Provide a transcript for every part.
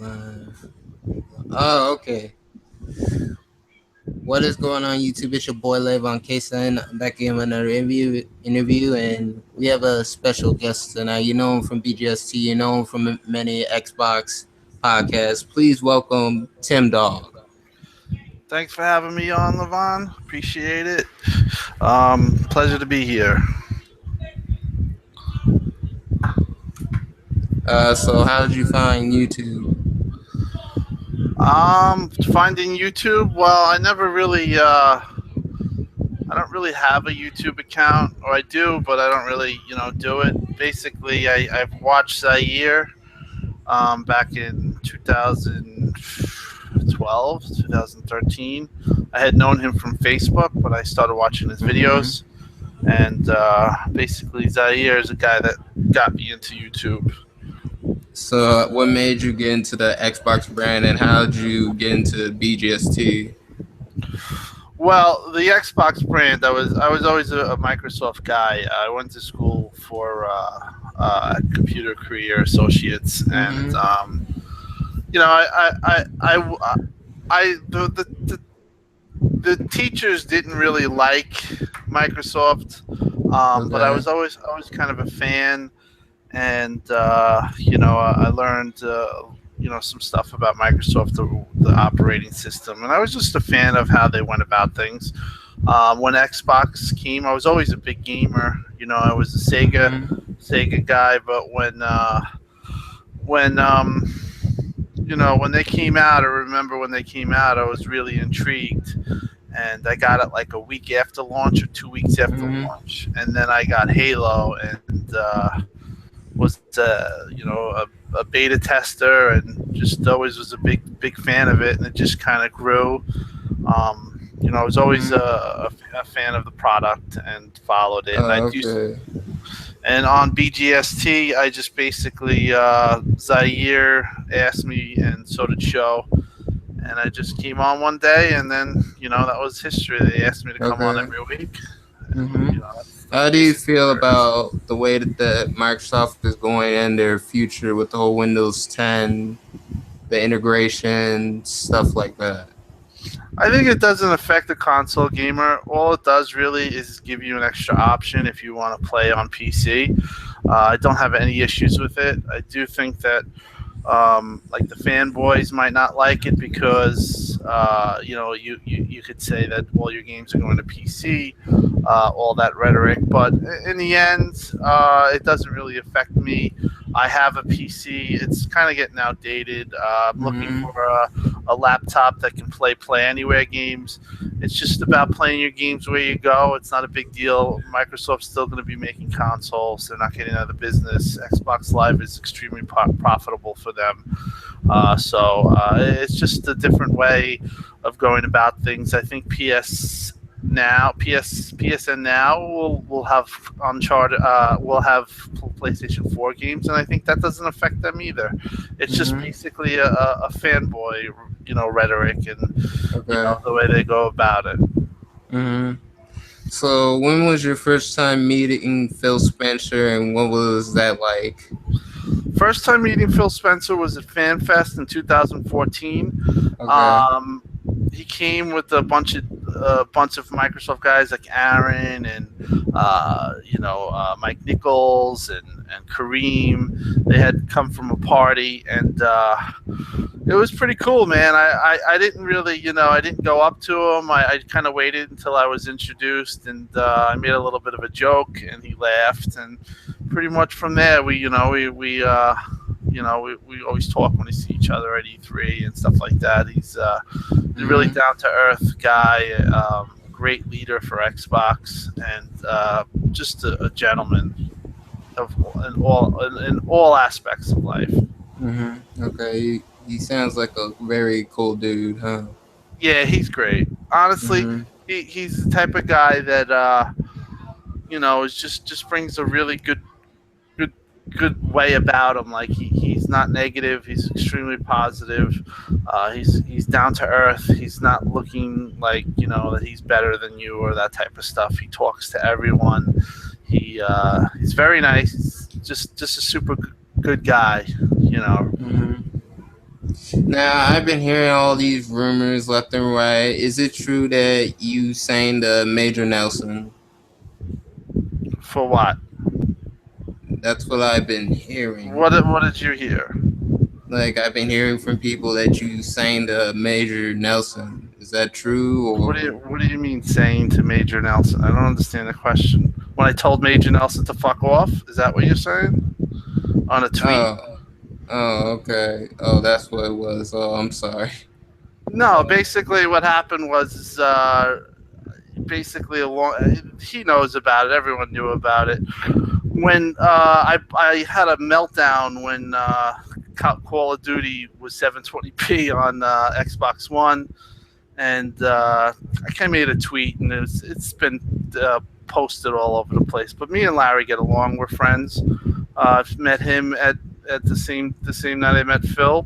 Oh, okay. What is going on, YouTube? It's your boy Levon Kason. I'm back in with another interview, and we have a special guest tonight. You know him from BGST. You know him from many Xbox podcasts. Please welcome Tim Dog. Thanks for having me on, Levon. Appreciate it. Pleasure to be here. So how did you find YouTube? Finding YouTube. Well, I don't really have a YouTube account, or I do, but I don't really, do it. Basically, I've watched Zaire, back in 2012, 2013. I had known him from Facebook, but I started watching his Mm-hmm. videos, and basically, Zaire is a guy that got me into YouTube. So what made you get into the Xbox brand, and how did you get into BGST? Well, the Xbox brand, I was always a Microsoft guy. I went to school for computer career associates, and Mm-hmm. you know, I the teachers didn't really like Microsoft, but I Okay. was always kind of a fan, and I learned some stuff about Microsoft, the operating system, and I was just a fan of how they went about things. When Xbox came, I was always a big gamer. I was a Mm-hmm. Sega guy, but when when they came out, I remember when they came out, I was really intrigued, and I got it like a week after launch or 2 weeks after Mm-hmm. launch, and then I got Halo, and was a beta tester, and just always was a big fan of it, and it just kind of grew. I was always Mm-hmm. a fan of the product and followed it, and I Oh, do. okay. And on BGST, I just basically Zaire asked me, and so did Show, and I just came on one day, and then that was history. They asked me to come on Okay. every week, and Mm-hmm. that's How do you basically feel where it is. about the way that Microsoft is going in their future with the whole Windows 10, the integration, stuff like that? I think it doesn't affect the console gamer. All it does really is give you an extra option if you want to play on PC. I don't have any issues with it. I do think that like the fanboys might not like it because you could say that all your games are going to PC, all that rhetoric. But in the end, it doesn't really affect me. I have a PC. It's kind of getting outdated. I'm looking Mm-hmm. for a laptop that can play anywhere games. It's just about playing your games where you go. It's not a big deal. Microsoft's still going to be making consoles. They're not getting out of the business. Xbox Live is extremely profitable for them. So it's just a different way of going about things. I think PSN now will have Uncharted, will have PlayStation 4 games, and I think that doesn't affect them either. It's just Mm-hmm. basically a fanboy, rhetoric, and Okay. the way they go about it. Mm-hmm. So when was your first time meeting Phil Spencer, and what was that like? First time meeting Phil Spencer was at FanFest in 2014. Okay. Um, he came with a bunch of Microsoft guys like Aaron and Mike Nichols and Kareem. They had come from a party, and it was pretty cool, man. I didn't really, I didn't go up to him. I kind of waited until I was introduced, and I made a little bit of a joke, and he laughed, and pretty much from there, we always talk when we see each other at E3 and stuff like that. He's a really Mm-hmm. down to earth guy, great leader for Xbox, and just a gentleman in all aspects of life. Mm-hmm. Okay. He sounds like a very cool dude, huh? Yeah, he's great. Honestly, Mm-hmm. he's the type of guy that is just brings a really good good way about him. Like he's not negative. He's extremely positive. He's down to earth. He's not looking like that he's better than you or that type of stuff. He talks to everyone. He's very nice. He's just a super good guy. Mm-hmm. Now I've been hearing all these rumors left and right. Is it true that you sang the Major Nelson? For what? That's what I've been hearing. What did you hear? Like I've been hearing from people that you sang the Major Nelson. Is that true or? What do you mean saying to Major Nelson? I don't understand the question. When I told Major Nelson to fuck off, is that what you're saying? On a tweet? Oh, oh, okay. Oh, that's what it was. Oh, I'm sorry. No, basically what happened was basically he knows about it. Everyone knew about it. When I had a meltdown when Call of Duty was 720p on Xbox One, and I kind of made a tweet, and it's been posted all over the place. But me and Larry get along. We're friends. I've met him at the same night I met Phil.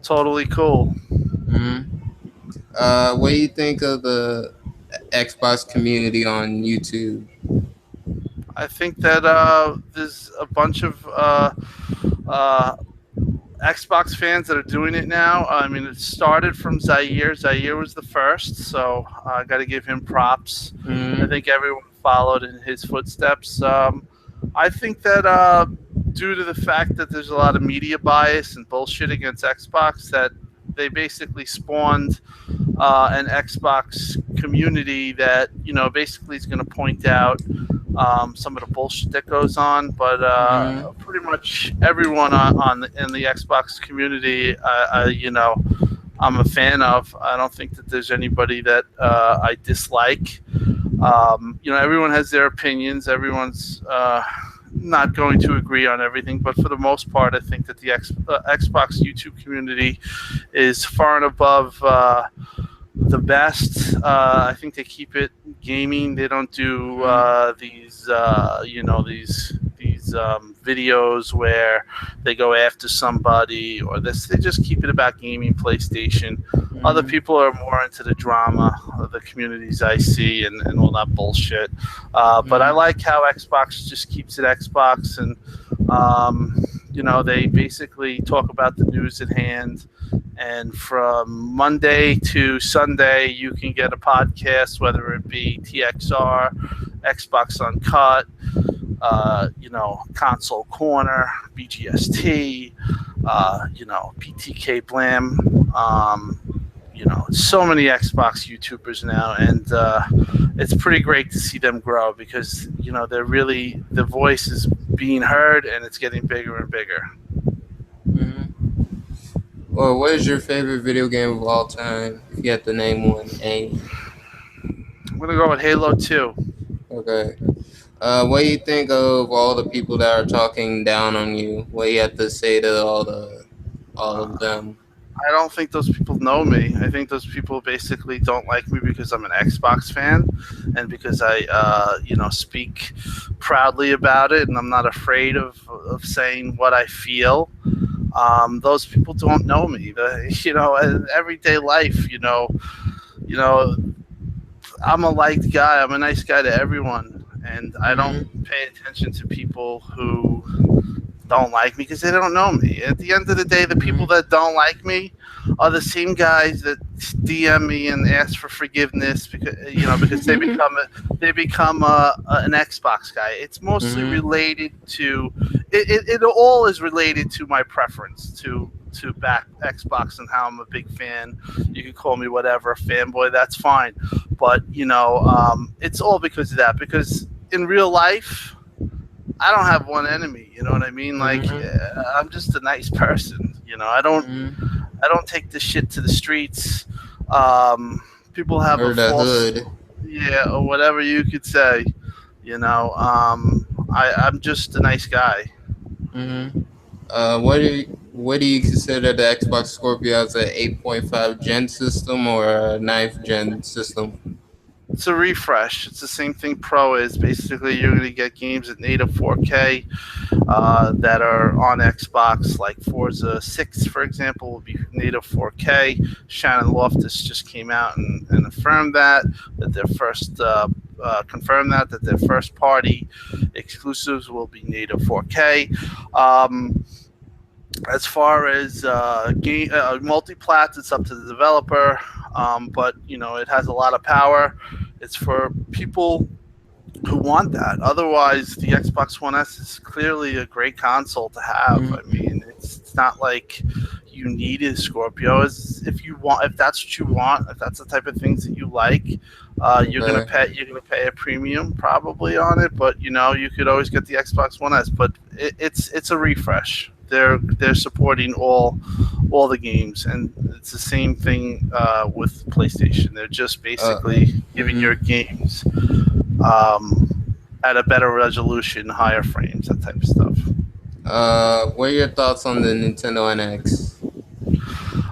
Totally cool. Hmm. What do you think of the Xbox community on YouTube? I think that there's a bunch of uh, Xbox fans that are doing it now. I mean, it started from Zaire. Zaire was the first, so I got to give him props. I Hmm. think everyone followed in his footsteps. I think that due to the fact that there's a lot of media bias and bullshit against Xbox, that they basically spawned an Xbox community that basically is going to point out some of the bullshit that goes on. But Hmm. pretty much everyone in the Xbox community, I'm a fan of. I don't think that there's anybody that I dislike. Everyone has their opinions. Everyone's not going to agree on everything, but for the most part, I think that the Xbox YouTube community is far and above the best. I think they keep it gaming. They don't do Hmm. these videos where they go after somebody or this. They just keep it about gaming, PlayStation. Other Hmm. people are more into the drama of the communities I see and all that bullshit. But I Hmm. like how Xbox just keeps it Xbox, and they basically talk about the news at hand. And from Monday to Sunday, you can get a podcast, whether it be TXR, Xbox Uncut, Console Corner, BGST, BTK Blam. So many Xbox YouTubers now, and it's pretty great to see them grow because they're really the voice is being heard and it's getting bigger and bigger. Hmm. Well, what is your favorite video game of all time? If you had to name one, any. I'm gonna go with Halo 2. Okay. What do you think of all the people that are talking down on you? What do you have to say to all of Uh, them? I don't think those people know me. I think those people basically don't like me because I'm an Xbox fan and because I, speak proudly about it and I'm not afraid of saying what I feel. Those people don't know me. In everyday life, you know, I'm a liked guy. I'm a nice guy to everyone, and I don't Hmm. pay attention to people who don't like me because they don't know me. At the end of the day, the people Hmm. that don't like me are the same guys that DM me and ask for forgiveness because they become an Xbox guy. It's mostly Hmm. related to it all is related to my preference to back Xbox and how I'm a big fan. You can call me whatever, fanboy. That's fine, but it's all because of that. Because in real life, I don't have one enemy. You know what I mean? Like Hmm. I'm just a nice person. Hmm. I don't take this shit to the streets. Um, People have a Or the false, hood. yeah, or whatever you could say. I'm just a nice guy. Hmm. What do you consider the Xbox Scorpio as a 8.5 gen system or a ninth gen system? It's a refresh. It's the same thing Pro is. Basically, you're going to get games at native 4K that are on Xbox, like Forza 6, for example, will be native 4K. Shannon Loftus just came out and affirmed that their first confirmed that their first party exclusives will be native 4K. Um, As far as game multi-plats, it's up to the developer, but it has a lot of power. It's for people who want that. Otherwise, the Xbox One S is clearly a great console to have. I Mm-hmm. mean, it's not like you need a Scorpio. If you want, if that's what you want, if that's the type of things that you like, Okay. you're gonna pay a premium probably on it. But you could always get the Xbox One S. But it's a refresh. They're supporting all the games, and it's the same thing with PlayStation. They're just Uh. basically giving Mm-hmm. your games at a better resolution, higher frames, that type of stuff. What are your thoughts on the Nintendo NX?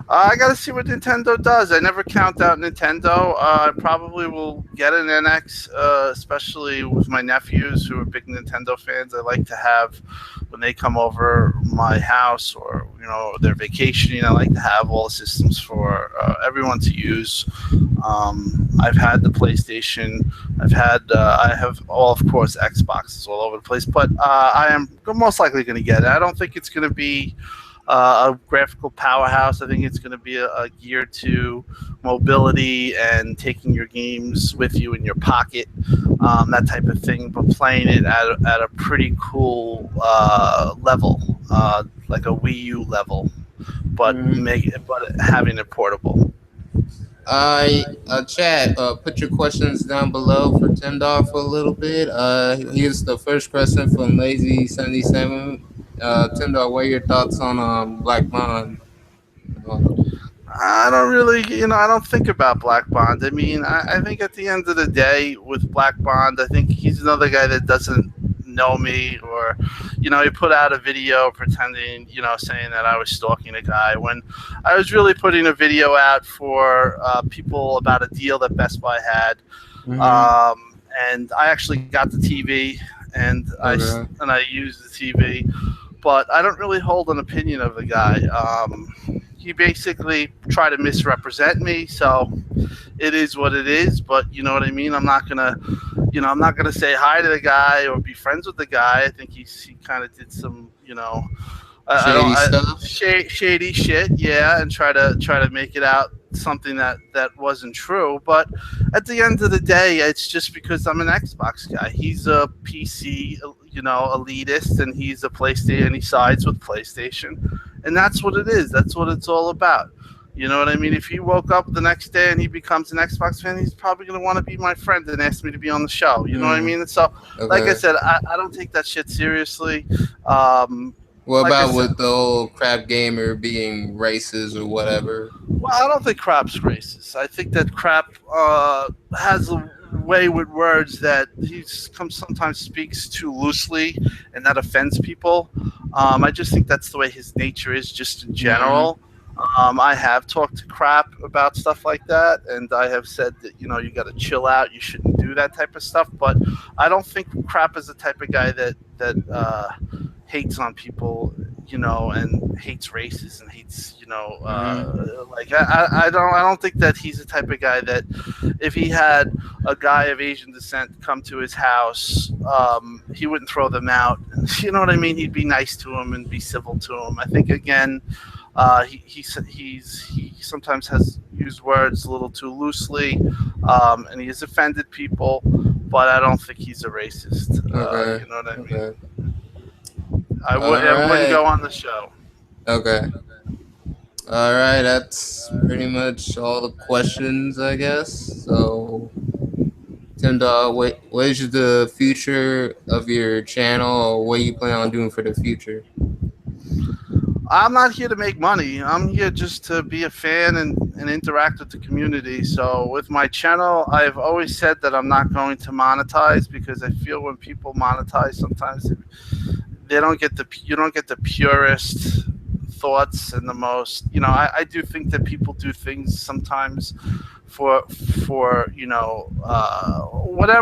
I gotta see what Nintendo does. I never count out Nintendo. I probably will get an NX, especially with my nephews who are big Nintendo fans. I like to have when they come over my house or they're vacationing. I like to have all the systems for everyone to use. I've had the PlayStation. I have all, of course, Xboxes all over the place. But I am most likely going to get it. I don't think it's going to be a graphical powerhouse. I think it's going to be a gear to mobility and taking your games with you in your pocket, that type of thing. But playing it at a pretty cool level, like a Wii U level, Mm-hmm. but having it portable. Chat. Put your questions down below for TimDog for a little bit. Here's the first question from Lazy77. TimDog, what are your thoughts on Black Bond? Uh, I don't really, I don't think about Black Bond. I mean, I think at the end of the day, with Black Bond, I think he's another guy that doesn't know me, or, he put out a video pretending, saying that I was stalking a guy when I was really putting a video out for people about a deal that Best Buy had. mm-hmm. And I actually got the TV Okay. and I used the TV, but I don't really hold an opinion of the guy. He basically tried to misrepresent me, so it is what it is. But you know what I mean. I'm not gonna say hi to the guy or be friends with the guy. I think he kind of did some, I don't Shady stuff. shady shit, yeah, and try to make it out something that wasn't true. But at the end of the day, it's just because I'm an Xbox guy. He's a PC, elitist, and he's a PlayStation, and he sides with PlayStation, and that's what it is. That's what it's all about. You know what I mean? If he woke up the next day and he becomes an Xbox fan, he's probably going to want to be my friend and ask me to be on the show. You know what I Mm, mean? And so, like I okay. said, I don't take that shit seriously. Um, What like I about said, with the whole crap gamer being racist or whatever? well, I don't think crap's racist. I think that crap has a way with words that sometimes speaks too loosely, and that offends people. I just think that's the way his nature is, just in Mm-hmm. general. I have talked to crap about stuff like that, and I have said that you got to chill out. You shouldn't do that type of stuff. But I don't think crap is the type of guy that hates on people, and hates races and hates, Mm-hmm. like I don't think that he's the type of guy that if he had a guy of Asian descent come to his house, he wouldn't throw them out. You know what I mean? He'd be nice to him and be civil to him. I think again, he sometimes has used words a little too loosely, and he has offended people. But I don't think he's a racist. Okay. You know what I mean? Okay. All I wouldn't right. go on the show. Okay. All right. That's pretty much all the questions, I guess. So, Tim Dog, what is the future of your channel, or what you plan on doing for the future? I'm not here to make money. I'm here just to be a fan and interact with the community. So with my channel, I've always said that I'm not going to monetize because I feel when people monetize, sometimes they don't get the you don't get the purest thoughts and the most. I do think that people do things sometimes for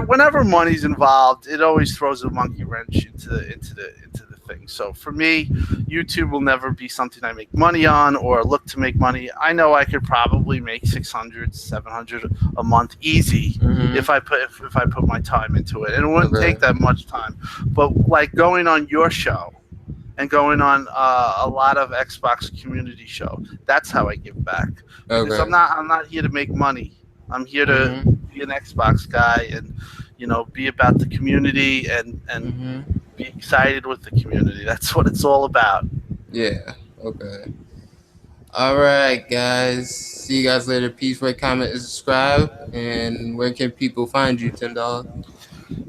whenever money's involved, it always throws a monkey wrench into the thing. So for me, YouTube will never be something I make money on or look to make money. I know I could probably make 600, 700 a month easy Mm-hmm. if I put my time into it, and it wouldn't take Okay. that much time. But like going on your show and going on a lot of Xbox community show. That's how I give back, because Okay. I'm not here to make money. I'm here to Mhm. be an Xbox guy and be about the community and Mhm. be excited with the community. That's what it's all about. Yeah. Okay. All right, guys. See you guys later. Peace, rate, comment, and subscribe. And where can people find you, TimDog?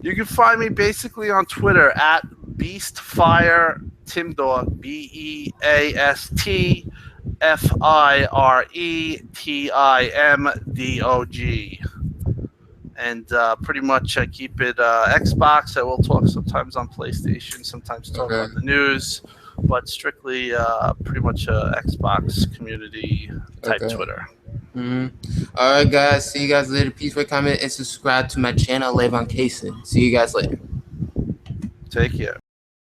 You can find me basically on Twitter at Beastfire Timdog, BeastFireTimdog, and pretty much I keep it Xbox. I will talk sometimes on PlayStation, sometimes talk Okay. on the news, but strictly pretty much Xbox community type Okay. Twitter. Mm-hmm. All right, guys. See you guys later. Peace, rate, comment, and subscribe to my channel, Live on Cason. See you guys later. Take care.